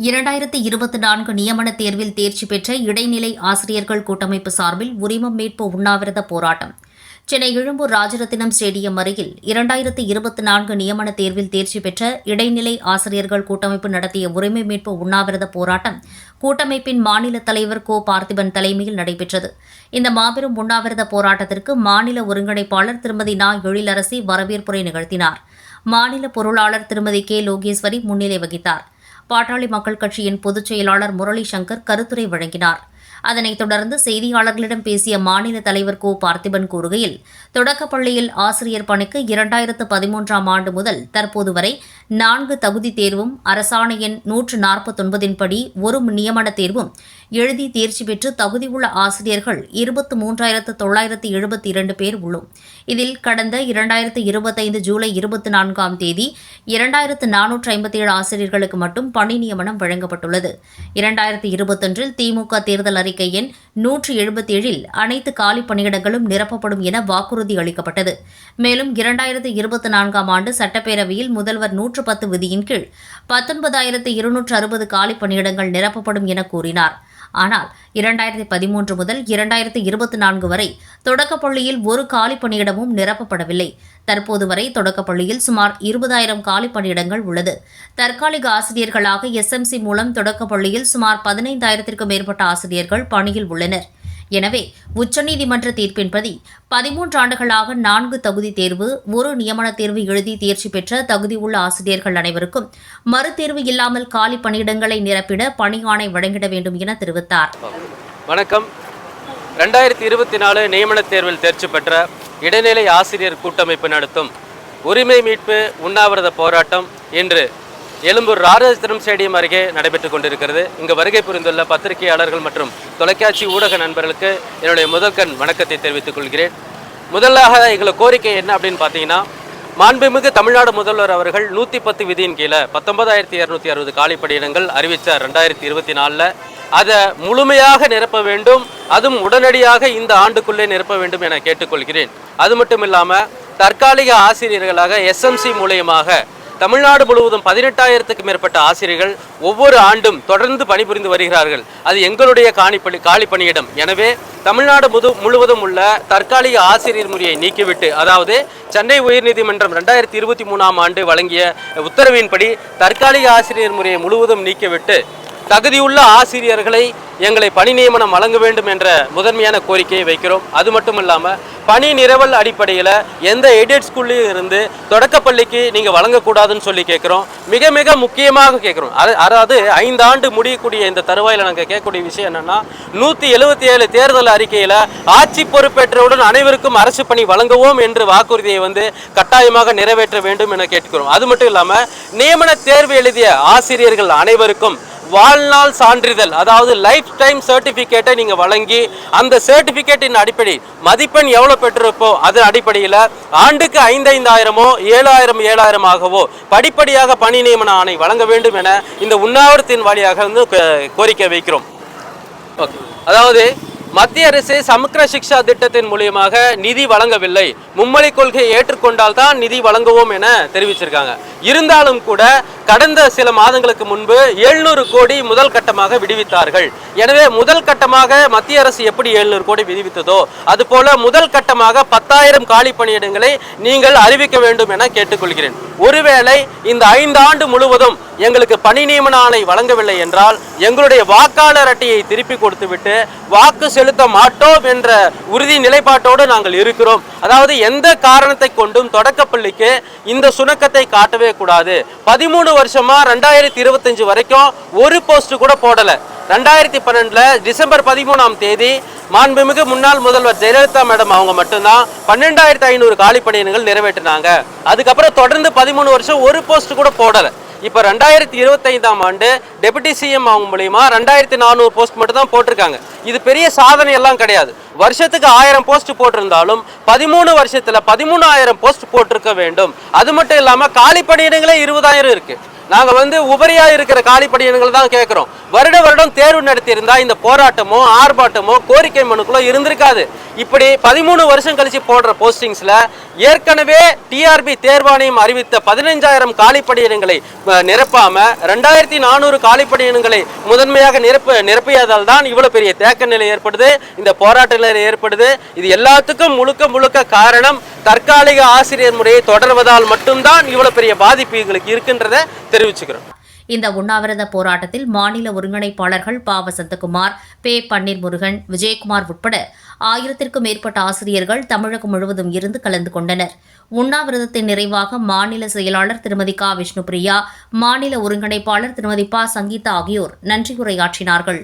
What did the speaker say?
2024 நியமன தேர்வில் தேர்ச்சி பெற்ற இடைநிலை ஆசிரியர்கள் கூட்டமைப்பு சார்பில் உரிமம் மீட்பு உண்ணாவிரத போராட்டம். சென்னை எழும்பூர் ராஜரத்தினம் ஸ்டேடியம் அருகில் 2024 நியமன தேர்வில் தேர்ச்சி பெற்ற இடைநிலை ஆசிரியர்கள் கூட்டமைப்பு நடத்திய உரிமை மீட்பு உண்ணாவிரத போராட்டம் கூட்டமைப்பின் மாநில தலைவர் கோ. பார்த்திபன் தலைமையில் நடைபெற்றது. இந்த மாபெரும் உண்ணாவிரத போராட்டத்திற்கு மாநில ஒருங்கிணைப்பாளர் திருமதி நா. எழிலரசி வரவேற்புரை நிகழ்த்தினார். மாநில பொருளாளர் திருமதி கே. லோகேஸ்வரி முன்னிலை வகித்தார். பாட்டாளி மக்கள் கட்சியின் பொதுச் செயலாளர் முரளி சங்கர் கருத்துரை வழங்கினார். அதனைத் தொடர்ந்து செய்தியாளர்களிடம் பேசிய மாநில தலைவர் கோ. பார்த்திபன் கூறுகையில், தொடக்கப்பள்ளியில் ஆசிரியர் பணிக்கு 2013ஆம் ஆண்டு முதல் தற்போது வரை 4 தகுதி தேர்வும் அரசாணை எண் 149 படி ஒரு நியமன தேர்வும் எழுதி தேர்ச்சி பெற்று தகுதியுள்ள ஆசிரியர்கள் 23,972 பேர் உள்ளோம். இதில் கடந்த 2025 ஜூலை 24ஆம் தேதி 2,457 ஆசிரியர்களுக்கு மட்டும் பணி நியமனம் வழங்கப்பட்டுள்ளது. 2021இல் திமுக தேர்தல் அறிக்கை எண் 177இல் அனைத்து காலி பணியிடங்களும் நிரப்பப்படும் என வாக்குறுதி அளிக்கப்பட்டது. மேலும் 2024ஆம் ஆண்டு சட்டப்பேரவையில் முதல்வர் 110 விதியின் கீழ் 19,260 காலி பணியிடங்கள் நிரப்பப்படும் என கூறினார். ஆனால் 2013 முதல் 2024 வரை தொடக்கப்பள்ளியில் ஒரு காலி பணியிடமும் நிரப்பப்படவில்லை. தற்போது வரை தொடக்கப்பள்ளியில் சுமார் 20,000 காலி பணியிடங்கள் உள்ளது. தற்காலிக ஆசிரியர்களாக SMC மூலம் தொடக்கப்பள்ளியில் சுமார் 15,000க்கும் மேற்பட்ட ஆசிரியர்கள் பணியில் உள்ளனர். எனவே உச்சநீதிமன்ற தீர்ப்பின்படி 13 ஆண்டுகளாக 4 தகுதி தேர்வு, ஒரு நியமன தேர்வு எழுதி தேர்ச்சி பெற்ற தகுதியுள்ள ஆசிரியர்கள் அனைவருக்கும் மறுதேர்வு இல்லாமல் காலி பணியிடங்களை நிரப்பிட பணி ஆணை வழங்கிட வேண்டும் என தெரிவித்தார். வணக்கம். 2024 நியமன தேர்வில் தேர்ச்சி பெற்ற இடைநிலை ஆசிரியர் கூட்டமைப்பு நடத்தும் உரிமை மீட்பு உண்ணாவிரத போராட்டம் இன்று எழும்பூர் ராஜரத்தினம் ஸ்டேடியம் அருகே நடைபெற்றுக் கொண்டிருக்கிறது. இங்கு வருகை புரிந்துள்ள பத்திரிகையாளர்கள் மற்றும் தொலைக்காட்சி ஊடக நண்பர்களுக்கு என்னுடைய முதற்கண் வணக்கத்தை தெரிவித்துக் கொள்கிறேன். முதலாக எங்களை கோரிக்கை என்ன அப்படின்னு பார்த்தீங்கன்னா, மாண்புமிகு தமிழ்நாடு முதல்வர் அவர்கள் 110 விதியின் கீழே 19,260 காலிப்பணியிடங்கள் அறிவித்தார் 2024. அதை முழுமையாக நிரப்ப வேண்டும், அதுவும் உடனடியாக இந்த ஆண்டுக்குள்ளே நிரப்ப வேண்டும் என கேட்டுக்கொள்கிறேன். அது மட்டும் இல்லாமல் தற்காலிக ஆசிரியர்களாக SMC மூலியமாக தமிழ்நாடு முழுவதும் 18,000க்கும் மேற்பட்ட ஆசிரியர்கள் ஒவ்வொரு ஆண்டும் தொடர்ந்து பணிபுரிந்து வருகிறார்கள். அது எங்களுடைய காலி பணியிடம். எனவே தமிழ்நாடு முழுவதும் உள்ள தற்காலிக ஆசிரியர் முறையை நீக்கிவிட்டு, அதாவது சென்னை உயர்நீதிமன்றம் 2023ஆம் ஆண்டு வழங்கிய உத்தரவின்படி தற்காலிக ஆசிரியர் முறையை முழுவதும் நீக்கிவிட்டு தகுதியுள்ள ஆசிரியர்களை எங்களை பணி நியமனம் வழங்க வேண்டும் என்ற முதன்மையான கோரிக்கையை வைக்கிறோம். அது மட்டும் இல்லாமல் பணி நிரவல் அடிப்படையில் எந்த எய்டட் ஸ்கூல்லையும் இருந்து தொடக்கப்பள்ளிக்கு நீங்கள் வழங்கக்கூடாதுன்னு சொல்லி கேட்குறோம். மிக மிக முக்கியமாக கேட்குறோம். அதாவது 5 ஆண்டு முடியக்கூடிய இந்த தருவாயில் நாங்கள் கேட்கக்கூடிய விஷயம் என்னென்னா, 177 தேர்தல் அறிக்கையில் ஆட்சி பொறுப்பேற்றவுடன் அனைவருக்கும் அரசு பணி வழங்குவோம் என்று வாக்குறுதியை கட்டாயமாக நிறைவேற்ற வேண்டும் என கேட்கிறோம். அது மட்டும் இல்லாமல் நியமன தேர்வு எழுதிய ஆசிரியர்கள் அனைவருக்கும் வாழ்நாள் சான்றிதழ், அதாவது லைஃப் டைம் சர்டிஃபிகேட்டை நீங்கள் வழங்கி அந்த சர்டிஃபிகேட்டின் அடிப்படை மதிப்பெண் எவ்வளோ பெற்றிருப்போ அதன் அடிப்படையில் ஆண்டுக்கு 5,500 7,000 படிப்படியாக பணி நியமன ஆணை வழங்க வேண்டும் என இந்த உண்ணாவிரத்தின் வழியாக கோரிக்கை வைக்கிறோம். அதாவது மத்திய அரசு சமக்கிர சிக்ஷா திட்டத்தின் மூலியமாக நிதி வழங்கவில்லை. மும்மொழி கொள்கையை ஏற்றுக்கொண்டால் தான் நிதி வழங்குவோம் என தெரிவிச்சிருக்காங்க. இருந்தாலும் கூட கடந்த சில மாதங்களுக்கு முன்பு 700 கோடி முதல் கட்டமாக விடுவித்தார்கள். எனவே முதல் கட்டமாக மத்திய அரசு எப்படி 700 கோடி விடுவித்ததோ அதுபோல முதல் கட்டமாக 10,000 காலி பணியிடங்களை நீங்கள் அறிவிக்க வேண்டும் என கேட்டுக்கொள்கிறேன். ஒருவேளை இந்த 5 ஆண்டு முழுவதும் எங்களுக்கு பணி நியமன ஆணை வழங்கவில்லை என்றால் எங்களுடைய வாக்காளர் அட்டையை திருப்பி கொடுத்துவிட்டு வாக்கு செலுத்த மாட்டோம் என்ற உறுதி நிலைப்பாட்டோடு நாங்கள் இருக்கிறோம். அதாவது எந்த காரணத்தை கொண்டும் தொடக்கப்பள்ளிக்கு இந்த சுணக்கத்தை காட்டவே கூடாது. 13 வருஷமா 2025 வரைக்கும் ஒரு போஸ்ட் கூட போடல. 2012 டிசம்பர் 13ஆம் தேதி மாண்புமிகு முன்னாள் முதல்வர் ஜெயலலிதா மேடம் அவங்க மட்டும்தான் 12,500 காலி பணியிடங்கள் நிறைவேற்றினாங்க. அதுக்கப்புறம் தொடர்ந்து 13 வருஷம் ஒரு போஸ்ட் கூட போடலை. இப்போ 2025ஆம் ஆண்டு டெபுட்டி சிஎம் அவங்க மூலியமா 2,400 போஸ்ட் மட்டும் தான் போட்டிருக்காங்க. இது பெரிய சாதனை எல்லாம் கிடையாது. வருஷத்துக்கு 1000 போஸ்ட் போட்டிருந்தாலும் 13 வருஷத்துல 13,000 போஸ்ட் போட்டிருக்க வேண்டும். அது மட்டும் இல்லாமல் காலி பணியிடங்களே 20,000 இருக்கு. நாங்கள் உபரியா இருக்கிற காலி பணியிடங்கள் தான் கேட்குறோம். வருடம் தேர்வு நடத்தியிருந்தா இந்த போராட்டமோ ஆர்ப்பாட்டமோ கோரிக்கை மனுக்களோ இருந்திருக்காது. இப்படி 13 வருஷம் கழிச்சு போடுற போஸ்டிங்ஸ்ல ஏற்கனவே டிஆர்பி தேர்வாணையம் அறிவித்த 15,000 காலிப்பணியிடங்களை நிரப்பாம 2,400 காலிப்பணியிடங்களை முதன்மையாக நிரப்பியதால் தான் இவ்வளவு பெரிய தேக்க நிலை ஏற்படுது, இந்த போராட்ட நிலை ஏற்படுது. இது எல்லாத்துக்கும் முழுக்க காரணம் தற்காலிக ஆசிரியர் முறையை தொடர்வதால் மட்டும்தான் இவ்வளவு பெரிய பாதிப்பு எங்களுக்கு இருக்குன்றதை தெரிவிச்சுக்கிறோம். இந்த உண்ணாவிரத போராட்டத்தில் மாநில ஒருங்கிணைப்பாளர்கள் ப. வசந்தகுமார், பே. பன்னீர் முருகன், விஜயகுமார் உட்பட 1000க்கும் மேற்பட்ட ஆசிரியர்கள் தமிழகம் முழுவதும் இருந்து கலந்து கொண்டனர். உண்ணாவிரதத்தின் நிறைவாக மாநில செயலாளர் திருமதி க. விஷ்ணுபிரியா, மாநில ஒருங்கிணைப்பாளர் திருமதி ப. சங்கீதா ஆகியோர் நன்றி உரையாற்றினார்கள்.